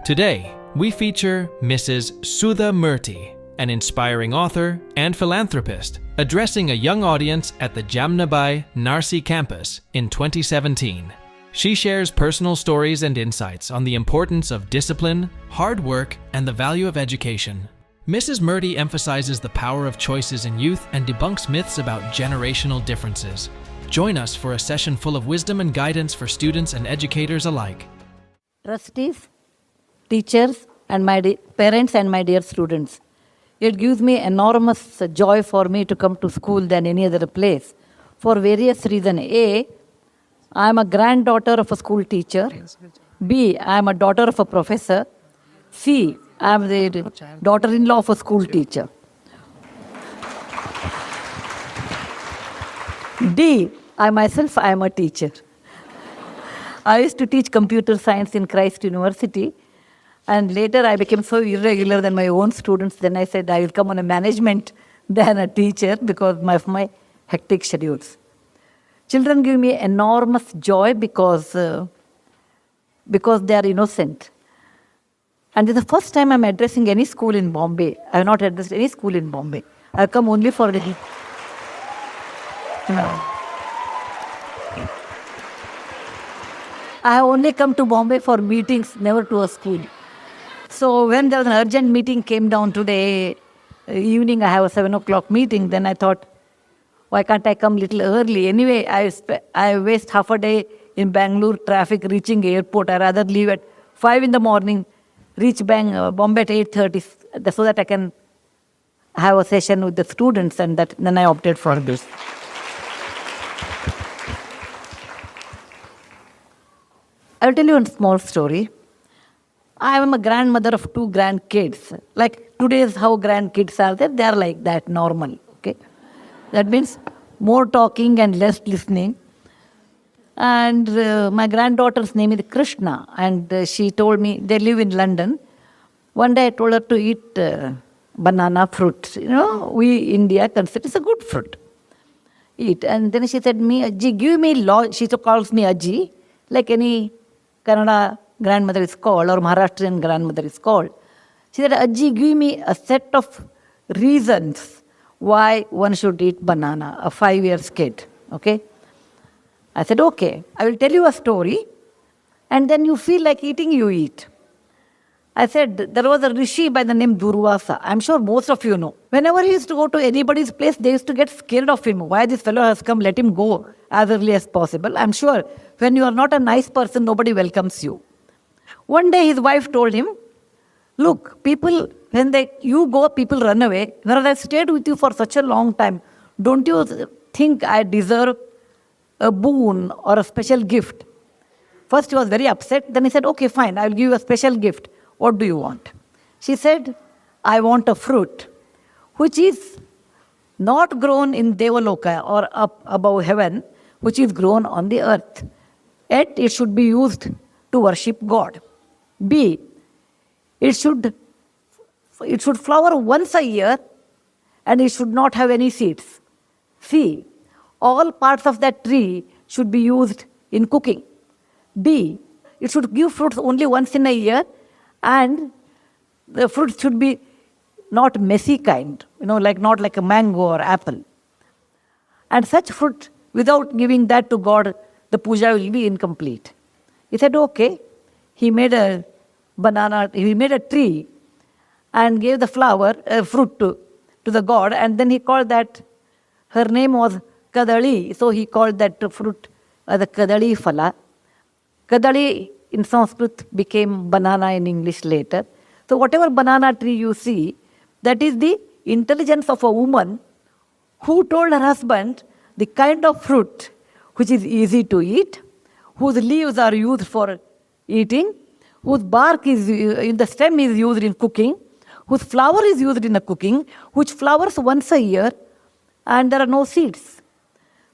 Today, we feature Mrs. Sudha Murty, an inspiring author and philanthropist, addressing a young audience at the Jamnabai Narsi campus in 2017. She shares personal stories and insights on the importance of discipline, hard work, and the value of education. Mrs. Murty emphasizes the power of choices in youth and debunks myths about generational differences. Join us for a session full of wisdom and guidance for students and educators alike. Trustees, teachers, and my parents and my dear students, it gives me enormous joy for me to come to school than any other place for various reasons. A, I am a granddaughter of a school teacher. B, I am a daughter of a professor. C, I am the daughter-in-law of a school teacher. D, I myself am a teacher. I used to teach computer science in Christ University, and later I became so irregular than my own students. Then I said I will come on a management than a teacher because of my hectic schedules. Children give me enormous joy because they are innocent. And this is the first time I'm addressing any school in Bombay. I have not addressed any school in Bombay. I have come only for the... I have only come to Bombay for meetings, never to a school. So when there was an urgent meeting came down today evening, I have a 7 o'clock meeting, then I thought, why can't I come a little early? Anyway, I waste half a day in Bangalore traffic reaching airport. I rather leave at 5 in the morning, reach Bombay at 8:30 so that I can have a session with the students, and then I opted for this. I'll tell you a small story. I am a grandmother of 2 grandkids. Like today's how grandkids are there, they are like that, normal. Okay, that means more talking and less listening. And my granddaughter's name is Krishna, and she told me, they live in London. One day I told her to eat banana fruit. You know, we India consider it's a good fruit. Eat. And then she said, me, Ajji, give me she calls me Ajji, like any Kannada grandmother is called, or Maharashtrian grandmother is called. She said, Ajji, give me a set of reasons why one should eat banana, a 5-year kid. Okay? I said, okay, I will tell you a story, and then you feel like eating, you eat. I said, there was a rishi by the name Durvasa. I'm sure most of you know. Whenever he used to go to anybody's place, they used to get scared of him. Why this fellow has come, let him go as early as possible. I'm sure when you are not a nice person, nobody welcomes you. One day his wife told him, look, people, when you go, people run away. Whereas I stayed with you for such a long time, don't you think I deserve a boon or a special gift? First he was very upset. Then he said, okay, fine, I will give you a special gift. What do you want? She said, I want a fruit which is not grown in Devaloka or up above heaven, which is grown on the earth. Yet it should be used to worship God. B, it should flower once a year and it should not have any seeds. C, all parts of that tree should be used in cooking. D, it should give fruits only once in a year, and the fruits should be not messy kind, like not like a mango or apple. And such fruit, without giving that to God, the puja will be incomplete. He said, okay. He made a tree and gave the fruit to the God, and then he called that, her name was Kadali, so he called that fruit the Kadali Phala. Kadali in Sanskrit became banana in English later. So whatever banana tree you see, that is the intelligence of a woman who told her husband the kind of fruit which is easy to eat, whose leaves are used for eating, whose bark is in the stem is used in cooking, whose flower is used in cooking, which flowers once a year, and there are no seeds.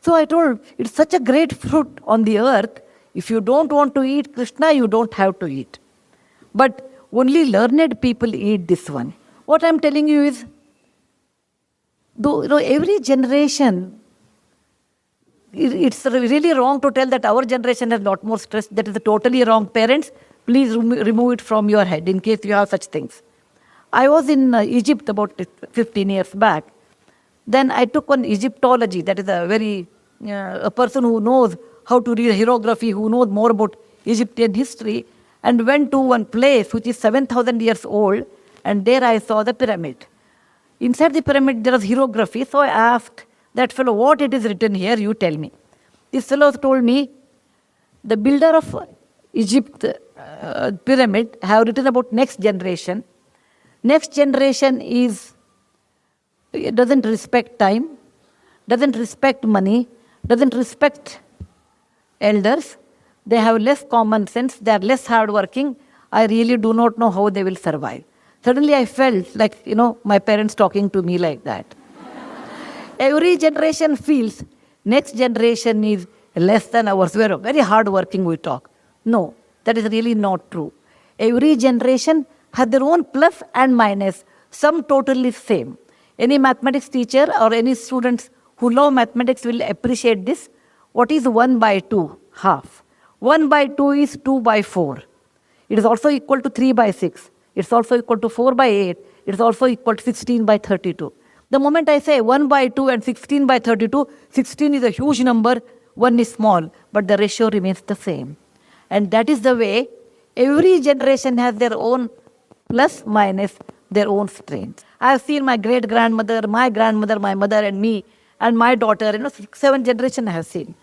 So I told, it's such a great fruit on the earth. If you don't want to eat Krishna, you don't have to eat. But only learned people eat this one. What I'm telling you is, though every generation, it's really wrong to tell that our generation has a lot more stress. That is totally wrong. Parents, Please remove it from your head in case you have such things. I was in Egypt about 15 years back. Then I took on Egyptology, that is a person who knows how to read hieroglyphy, who knows more about Egyptian history, and went to one place which is 7,000 years old, and there I saw the pyramid. Inside the pyramid there was hieroglyphy, so I asked that fellow, what it is written here, you tell me. This fellow told me, the builder of Egypt pyramid have written about next generation. Next generation doesn't respect time, doesn't respect money, doesn't respect elders. They have less common sense, they are less hardworking. I really do not know how they will survive. Suddenly I felt like, my parents talking to me like that. Every generation feels next generation is less than ours. We are very hardworking, we talk. No, that is really not true. Every generation has their own plus and minus, some totally same. Any mathematics teacher or any students who love mathematics will appreciate this. What is 1 by 2? Half. 1 by 2 is 2 by 4. It is also equal to 3 by 6. It's also equal to 4 by 8. It's also equal to 16 by 32. The moment I say 1 by 2 and 16 by 32, 16 is a huge number, 1 is small, but the ratio remains the same. And that is the way every generation has their own plus, minus, their own strengths. I have seen my great-grandmother, my grandmother, my mother and me, and my daughter, 7 generations I have seen.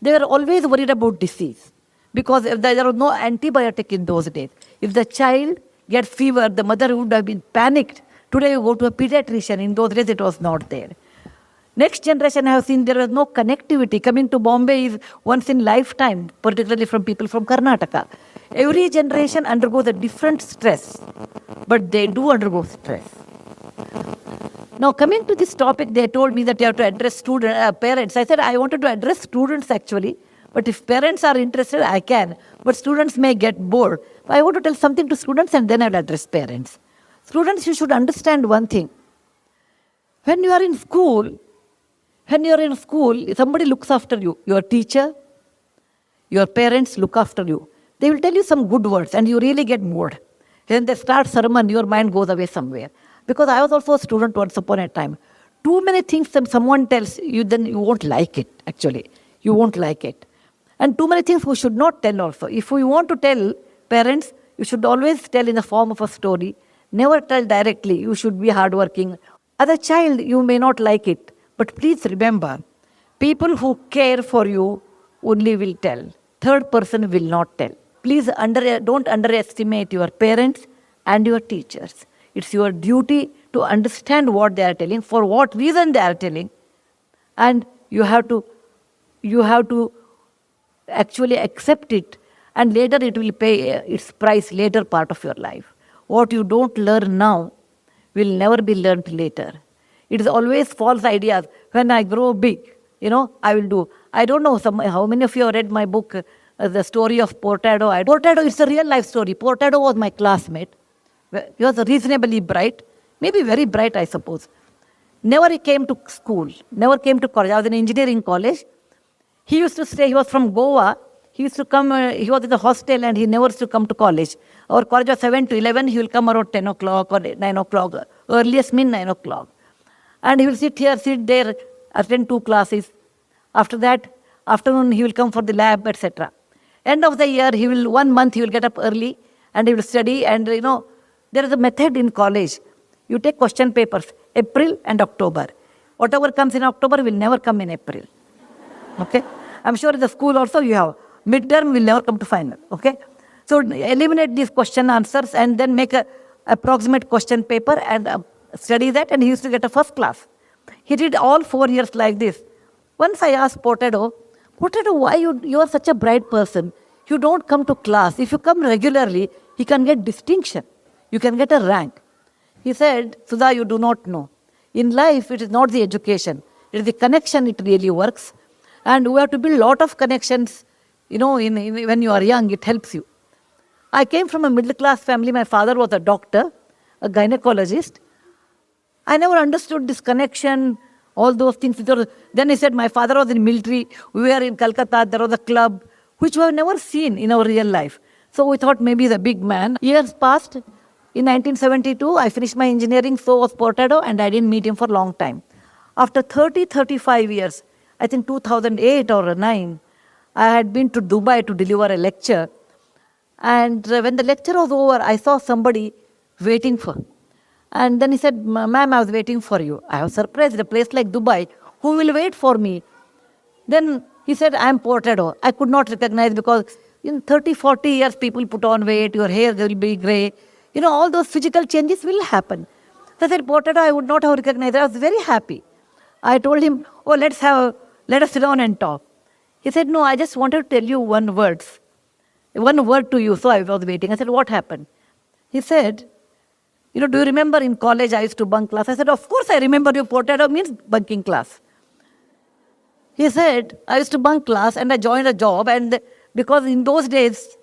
They were always worried about disease because if there was no antibiotic in those days. If the child gets fever, the mother would have been panicked. Today you go to a pediatrician. In those days it was not there. Next generation I have seen there was no connectivity. Coming to Bombay is once in lifetime, particularly from people from Karnataka. Every generation undergoes a different stress, but they do undergo stress. Now coming to this topic, they told me that you have to address parents. I said I wanted to address students actually, but if parents are interested, I can. But students may get bored. I want to tell something to students and then I'll address parents. Students, you should understand one thing. When you are in school, somebody looks after you. Your teacher, your parents look after you. They will tell you some good words and you really get bored. When they start sermon, your mind goes away somewhere. Because I was also a student once upon a time. Too many things that someone tells you, then you won't like it, actually. You won't like it. And too many things we should not tell also. If we want to tell parents, you should always tell in the form of a story. Never tell directly. You should be hardworking. As a child, you may not like it. But please remember, people who care for you only will tell. Third person will not tell. Please don't underestimate your parents and your teachers. It's your duty to understand what they are telling, for what reason they are telling. And you have to actually accept it. And later it will pay its price later part of your life. What you don't learn now will never be learned later. It is always false ideas. When I grow big, I will do. I don't know how many of you have read my book, The Story of Portado. Portado is a real life story. Portado was my classmate. He was reasonably bright, maybe very bright, I suppose. Never came to school, never came to college. I was in engineering college. He used to stay, he was from Goa. He used to come, he was in the hostel and he never used to come to college. Our college was 7 to 11, he will come around 10 o'clock or 9 o'clock, earliest mean 9 o'clock. And he will sit here, sit there, attend 2 classes. After that, afternoon he will come for the lab, etc. End of the year, 1 month he will get up early and he will study. And there is a method in college. You take question papers, April and October. Whatever comes in October will never come in April. Okay? I'm sure in the school also you have. Midterm will never come to final. Okay? So eliminate these question answers and then make a approximate question paper and study that, and he used to get a first class. He did all 4 years like this. Once I asked Portado, why you are such a bright person? You don't come to class. If you come regularly, you can get distinction. You can get a rank. He said, Sudha, you do not know. In life, it is not the education. It is the connection it really works. And we have to build a lot of connections. When you are young, it helps you. I came from a middle-class family. My father was a doctor, a gynecologist. I never understood this connection, all those things. Then he said, my father was in military. We were in Calcutta. There was a club, which we have never seen in our real life. So we thought maybe he's a big man. Years passed. In 1972, I finished my engineering, so was Portado, and I didn't meet him for a long time. After 35 years, I think 2008 or 9, I had been to Dubai to deliver a lecture. And when the lecture was over, I saw somebody waiting for. And then he said, ma'am, I was waiting for you. I was surprised, a place like Dubai, who will wait for me? Then he said, I am Portado. I could not recognize because in 30, 40 years, people put on weight, your hair will be grey. You know, all those physical changes will happen. So I said, Portado, I would not have recognized. I was very happy. I told him, oh, let us sit down and talk. He said, no, I just wanted to tell you one word to you. So I was waiting. I said, what happened? He said, do you remember in college I used to bunk class? I said, of course I remember you. Portado means bunking class. He said, I used to bunk class and I joined a job. And because in those days,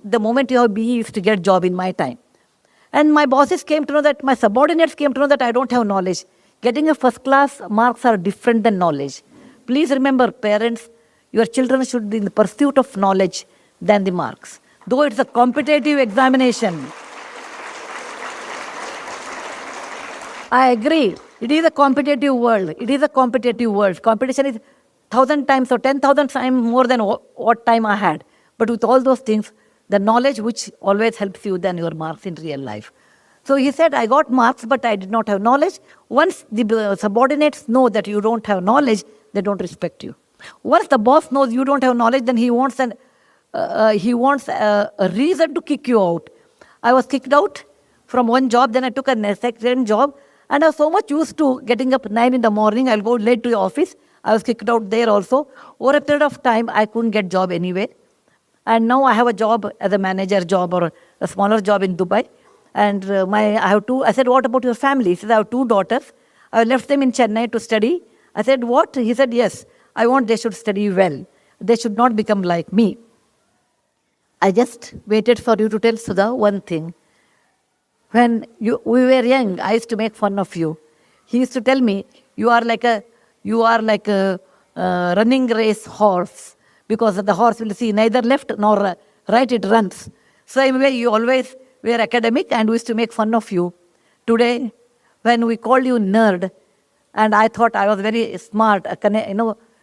the moment you have BE, you used to get a job in my time. And my bosses came to know that, my subordinates came to know that I don't have knowledge. Getting a first class marks are different than knowledge. Please remember, parents, your children should be in the pursuit of knowledge than the marks. Though it's a competitive examination. I agree. It is a competitive world. It is a competitive world. Competition is 1,000 times or 10,000 times more than what time I had. But with all those things, the knowledge which always helps you than your marks in real life. So he said, I got marks, but I did not have knowledge. Once the subordinates know that you don't have knowledge, they don't respect you. Once the boss knows you don't have knowledge, then he wants a reason to kick you out. I was kicked out from one job, then I took a second job, and I was so much used to getting up 9 in the morning, I'll go late to the office. I was kicked out there also. Over a period of time, I couldn't get job anywhere. And now I have a job as a manager job or a smaller job in Dubai. And I said, what about your family? He said, I have 2 daughters. I left them in Chennai to study. I said, what? He said, yes, I want they should study well. They should not become like me. I just waited for you to tell Sudha one thing. When we were young, I used to make fun of you. He used to tell me, you are like a running race horse, because the horse will see neither left nor right, it runs. So anyway, you always were academic and we used to make fun of you. Today, when we called you nerd, and I thought I was very smart,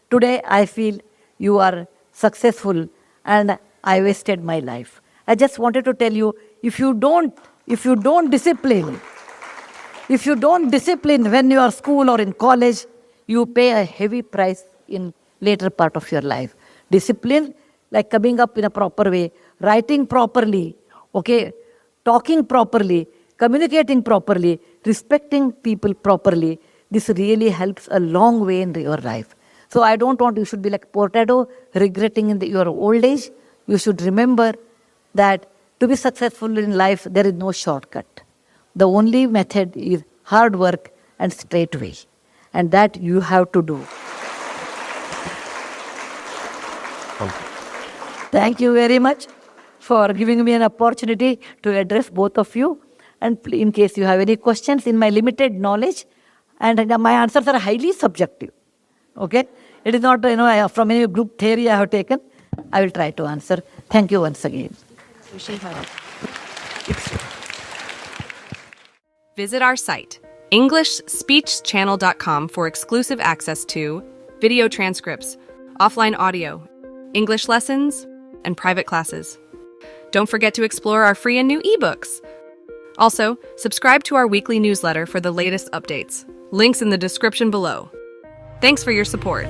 today I feel you are successful and I wasted my life. I just wanted to tell you, if you don't discipline when you are school or in college, you pay a heavy price in later part of your life. Discipline, like coming up in a proper way, writing properly, talking properly, communicating properly, respecting people properly. This really helps a long way in your life. So I don't want you should be like Portado, regretting in your old age. You should remember that to be successful in life, there is no shortcut. The only method is hard work and straight way. And that you have to do. Thank you very much for giving me an opportunity to address both of you. And in case you have any questions, in my limited knowledge, and my answers are highly subjective. Okay? It is not, from any group theory I have taken. I will try to answer. Thank you once again. Visit our site, EnglishSpeechChannel.com, for exclusive access to video transcripts, offline audio, English lessons, and private classes. Don't forget to explore our free and new ebooks. Also, subscribe to our weekly newsletter for the latest updates. Links in the description below. Thanks for your support.